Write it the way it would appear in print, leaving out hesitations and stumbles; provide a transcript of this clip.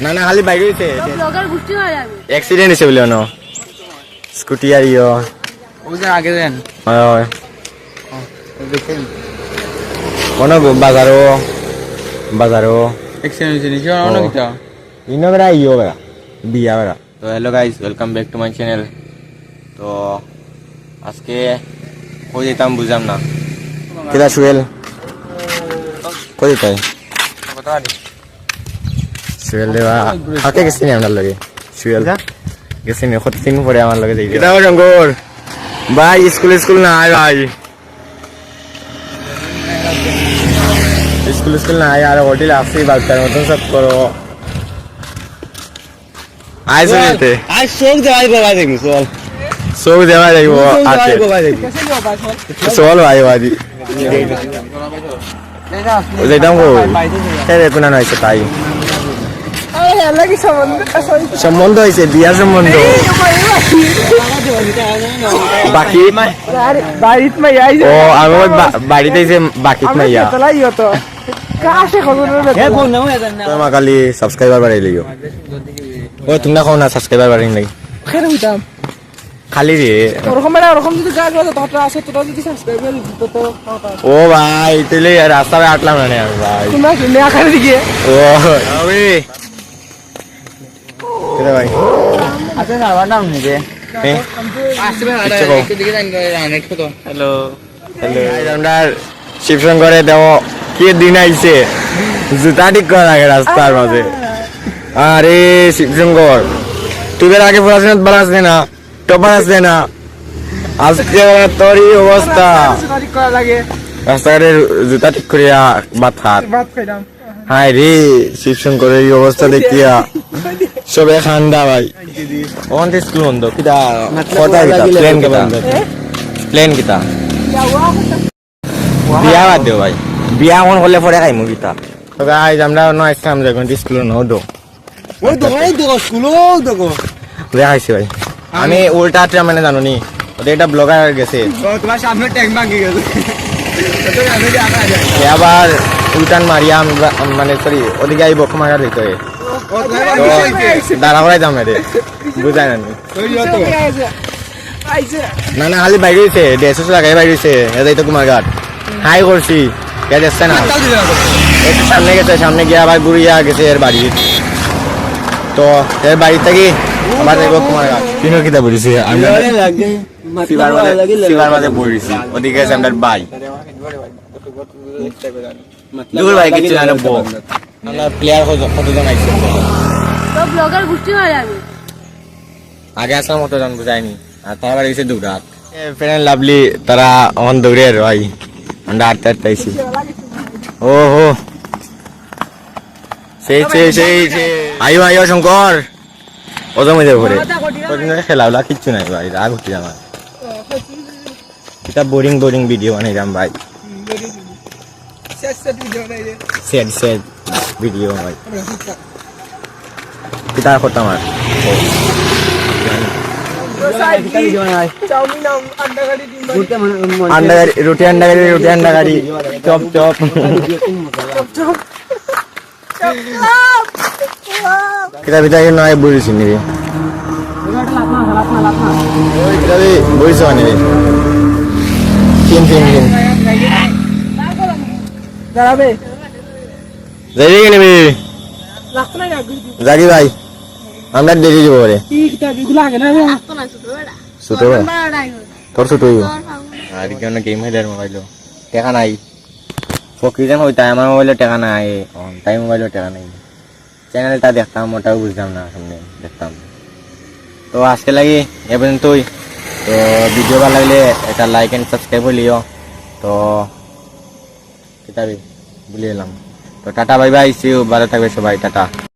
না না খালি বাইরে হইছে ব্লগার গুষ্টি হয়ে যাবে অ্যাক্সিডেন্ট হইছে বলে না স্কুটি আর ইয়ো ওই যে আগে দেন হয় দেখেন কোন বাজারও এক্সচেঞ্জ জিনিস অনেক কিছু ইনো বেড়া ইয়ো বেড়া বিয়া বেড়া তো hello guys welcome back to my channel তো আজকে কই যেতাম বুঝলাম না কেদা সুয়েল কই যেতাই সুয়েল দেওয়া হাতে গেছি না আমার লগে সুয়েল গেছি না কতদিন পরে আমার লগে যাই কেদা শঙ্কর ভাই স্কুল না আয় ভাই স্কুল না আয় আর হোটেল আসি বাচ্চার মতন সব করো আয় শুনতে আজ শোক দেওয়াই বাবা দেখি চল সব দেওয়া যাইব আছে চল ভাই বাদি যেতাম গো রে কোনা নাইছে তাই সম্বন্ধ হয়েছে বিয়ার সম্বন্ধ বাকি ও আমি বাড়িতে এসে বাকি মাইয়া কালি সাবস্ক্রাইবার বাড়াই লিও ও তুমি না খাও না সাবস্ক্রাইবার বাড়াই নাই খালি রে ও ভাই তাহলে রাস্তায় আটলাম না আমি ভাই ও ভাই আচ্ছা সার্ভার নাম নিবে হ্যালো আমরা শিবশঙ্করে দেব কি দিন আইছে জুতা ঠিক করা লাগে রাস্তার মাঝে আরে শিবশঙ্কর তুই আগে পড়াশোনা ভালো আসবে না টপার আসবে না আজকে তোরই অবস্থা রাস্তাঘাটে জুতা ঠিক করিয়া ভাত খাত হাই রে শিবশঙ্করের এই অবস্থা দেখিয়া সবে খান্দা ভাই ওখান থেকে স্কুল বন্ধ কিটা কথা কিটা প্লেন কিটা বিয়া বাদ দেও ভাই বিয়া মন করলে পরে খাইমু কিটা তো গাইজ আমরা ন আসলাম যখন স্কুল নদো ওই দেখো স্কুল দেখাইছি ভাই আমি উল্টা মানে জানো নি ওদের এটা ব্লগার গেছে তোমার সামনে ট্যাঙ্ক ভাঙি গেছে আবার উল্টান মারিয়া মানে সরি ওদিকে আইব মারা দিতে দাঁড়া করাই দাম রে বুঝাই না না খালি বাইরে হয়েছে 150 লাগাই বাইরে হয়েছে এটাই তো কুমার ঘাট হাই করছি যাচ্ছে না একটু সামনে গেছে সামনে গিয়ে আবার ঘুরিয়া গেছে এর বাড়ি তো এর বাড়ি থেকে আবার দেখবো কুমার ঘাট তিনও কিতা বলেছি সিবার মাঝে পড়েছি ওদিকে আছে আমার ভাই দুপুর ভাই কিছু জানো আমরা প্লেয়ার কতজন আইছে তো ব্লগার গুষ্টি হয়ে যাবে আগে আসার মতো জন বুঝায়নি আর তারপর গেছে দৌড়াত ফ্রেন্ড লাভলি তারা অন দৌড়ে আর ভাই আমরা আটতে আইছি ও হো সেই আইও শঙ্কর ওজন হয়ে যাবে ঘরে খেলাওলা কিচ্ছু নাই ভাই রাগ উঠি আমার এটা বোরিং ভিডিও বানাইলাম ভাই সেট ভিডিও ভাই কিতা করতাম আর রুটি আন্ডা গাড়ি চপ কিতা বিতা নয় বলিস নিবি বলিস নিবি তিন যাই নিবি জাগি ভাই আমরা দেরি যাবো রে ছোট তোর ছোট আর কেন গেম হেলার মোবাইল টেকা নাই ফকির যেন হইতাই আমার মোবাইলে টেকা নাই তাই মোবাইলে টেকা নাই চ্যানেলটা দেখতাম ওটাও বুঝতাম না সামনে দেখতাম তো আজকে লাগে এ পর্যন্তই তো ভিডিও ভালো লাগলে একটা লাইক এন্ড সাবস্ক্রাইব হলিও তো কিতাবি ভুলে এলাম তো tata bye bye see you ভালো থাকবে সবাই টাটা।